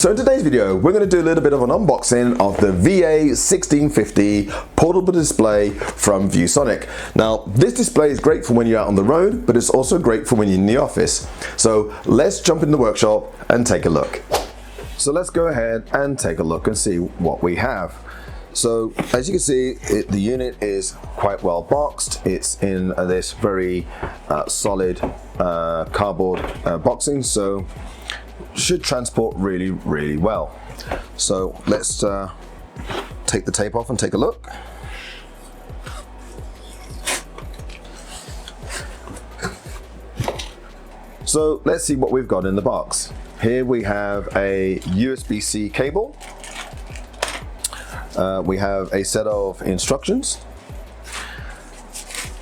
So in today's video, we're going to do a little bit of an unboxing of the VA1650 portable display from ViewSonic. Now, this display is great for when you're out on the road, but it's also great for when you're in the office. So let's jump in the workshop and take a look. So let's go ahead and take a look and see what we have. So as you can see, the unit is quite well boxed. It's in this very solid cardboard boxing. So should transport really well. So let's take the tape off and take a look. So let's see what we've got in the box. Here we have a USB-C cable. We have a set of instructions.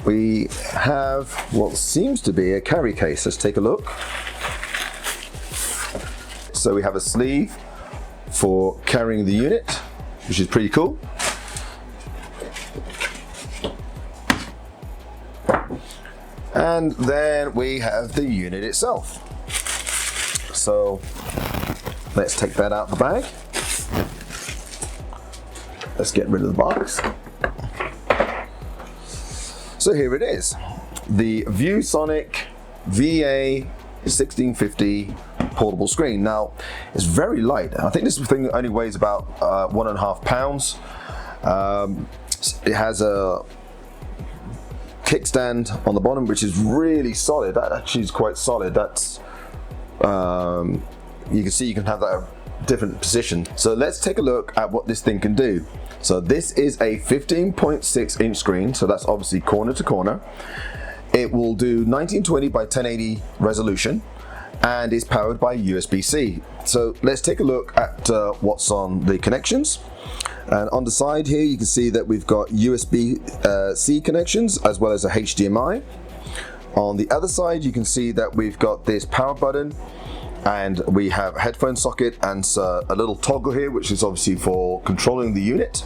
We have what seems to be a carry case. Let's take a look. So we have a sleeve for carrying the unit, which is pretty cool. And then we have the unit itself. So let's take that out of the bag. Let's get rid of the box. So here it is, the ViewSonic VA1650 portable screen. Now, it's very light. I think this thing only weighs about 1.5 pounds. It has a kickstand on the bottom, which is really solid. That actually is quite solid. That's you can see you can have that different position. So let's take a look at what this thing can do. So this is a 15.6 inch screen, so that's obviously corner to corner. It will do 1920 by 1080 resolution and is powered by USB-C. So let's take a look at what's on the connections. And on the side here you can see that we've got USB-C connections as well as a HDMI. On the other side you can see that we've got this power button, and we have a headphone socket and a little toggle here, which is obviously for controlling the unit.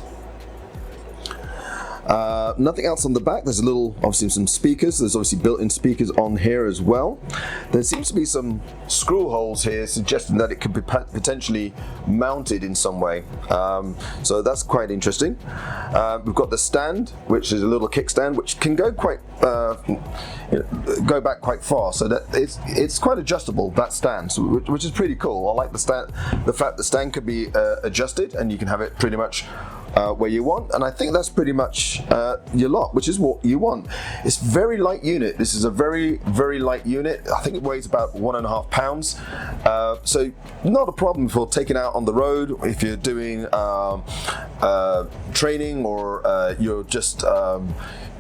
Nothing else on the back. There's obviously some speakers. There's obviously built-in speakers on here as well. There seems to be some screw holes here suggesting that it could be potentially mounted in some way. So that's quite interesting. We've got the stand, which is a little kickstand, which can go go back quite far. So that it's quite adjustable, that stand, so, which is pretty cool. I like the fact the stand could be adjusted and you can have it pretty much where you want, and I think that's pretty much your lot, which is what you want. It's very light unit. This is a very light unit. I think it weighs about 1.5 pounds. So not a problem for taking out on the road if you're doing training, or you're just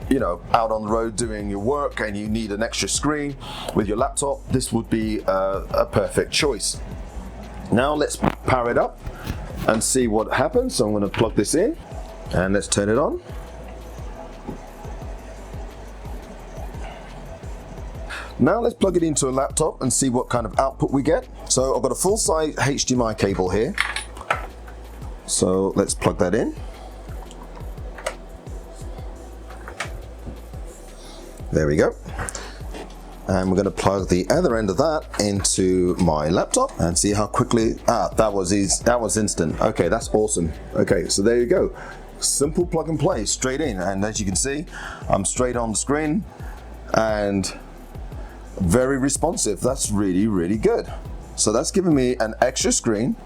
you know, out on the road doing your work and you need an extra screen with your laptop. This would be a perfect choice. Now let's power it up and see what happens. So I'm going to plug this in and let's turn it on. Now let's plug it into a laptop and see what kind of output we get. So I've got a full-size HDMI cable here. So let's plug that in. There we go. And we're going to plug the other end of that into my laptop and see how quickly, that was instant. Okay, that's awesome. Okay, so there you go. Simple plug and play, straight in. And as you can see, I'm straight on the screen and very responsive. That's really good. So that's giving me an extra screen.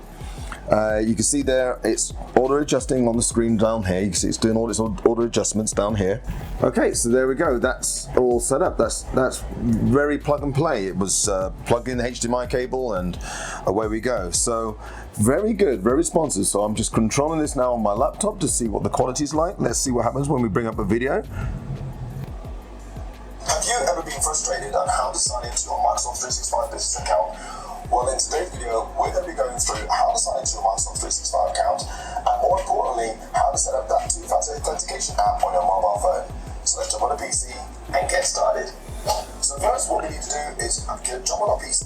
You can see there it's auto adjusting on the screen down here. You can see it's doing all its auto adjustments down here. Okay, so there we go. That's all set up. That's very plug and play. It was plugged in the HDMI cable and away we go. So very good, very responsive. So I'm just controlling this now on my laptop to see what the quality is like. Let's see what happens when we bring up a video. Have you ever been frustrated on how to sign into your Microsoft 365 business account? Well, in today's video, we're going to be going through how to sign into your Microsoft 365 account, and more importantly, how to set up that two-factor authentication app on your mobile phone. So let's jump on a PC and get started. So first, what we need to do is jump on our PC.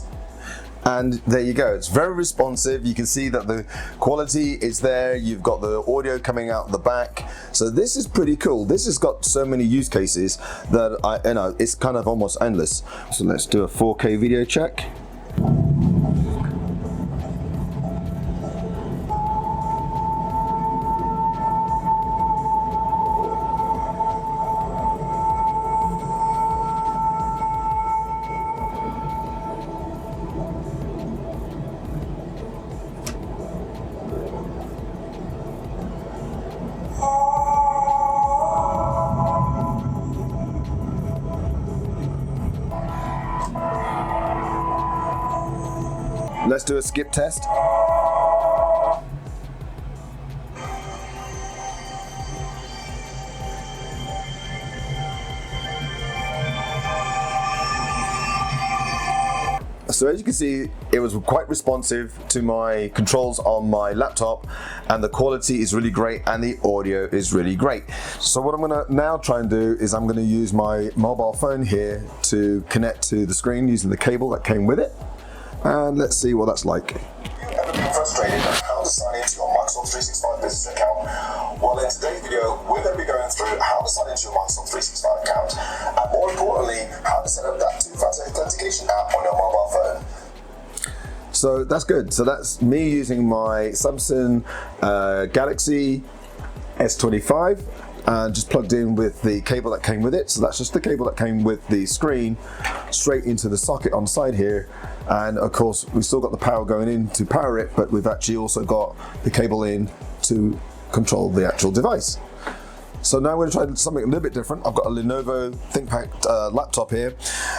And there you go, it's very responsive. You can see that the quality is there. You've got the audio coming out the back. So this is pretty cool. This has got so many use cases that it's kind of almost endless. So let's do a 4K video check. let's do a skip test. So as you can see, it was quite responsive to my controls on my laptop, and the quality is really great and the audio is really great. So what I'm gonna now try and do is I'm gonna use my mobile phone here to connect to the screen using the cable that came with it. And let's see what that's like. Have you ever been frustrated on how to sign into your Microsoft 365 business account? Well, in today's video, we're going to be going through how to sign into your Microsoft 365 account, and more importantly, how to set up that two-factor authentication app on your mobile phone. So that's good. So that's me using my Samsung Galaxy S25 and just plugged in with the cable that came with it. So that's just the cable that came with the screen straight into the socket on the side here. And of course, we've still got the power going in to power it, but we've actually also got the cable in to control the actual device. So now we're going to try something a little bit different. I've got a Lenovo ThinkPad laptop here,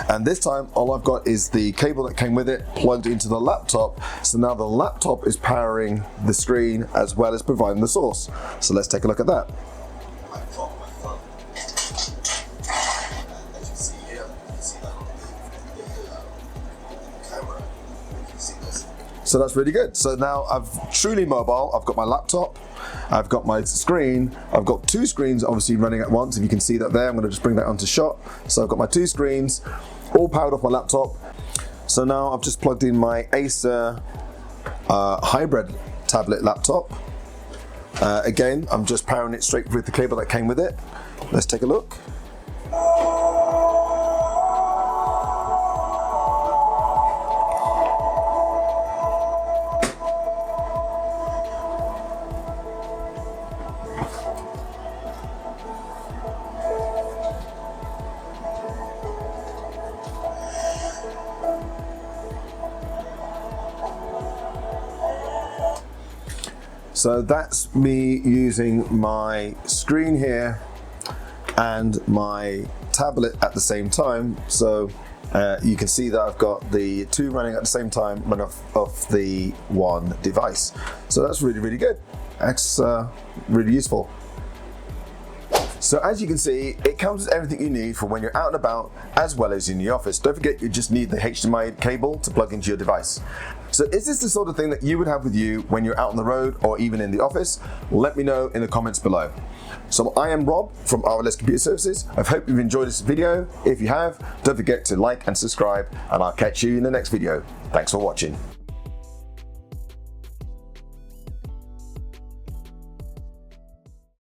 and this time all I've got is the cable that came with it plugged into the laptop. So now the laptop is powering the screen as well as providing the source. So let's take a look at that. So that's really good. So now I've truly mobile. I've got my laptop, I've got my screen, I've got two screens obviously running at once. If you can see that there, I'm gonna just bring that onto shot. So I've got my two screens, all powered off my laptop. So now I've just plugged in my Acer hybrid tablet laptop. Again, I'm just powering it straight with the cable that came with it. Let's take a look. So that's me using my screen here and my tablet at the same time. So you can see that I've got the two running at the same time, running off the one device. So that's really, really good. That's really useful. So as you can see, it comes with everything you need for when you're out and about, as well as in the office. Don't forget, you just need the HDMI cable to plug into your device. So is this the sort of thing that you would have with you when you're out on the road or even in the office? Let me know in the comments below. So I am Rob from RLS Computer Services. I hope you've enjoyed this video. If you have, don't forget to like and subscribe, and I'll catch you in the next video. Thanks for watching.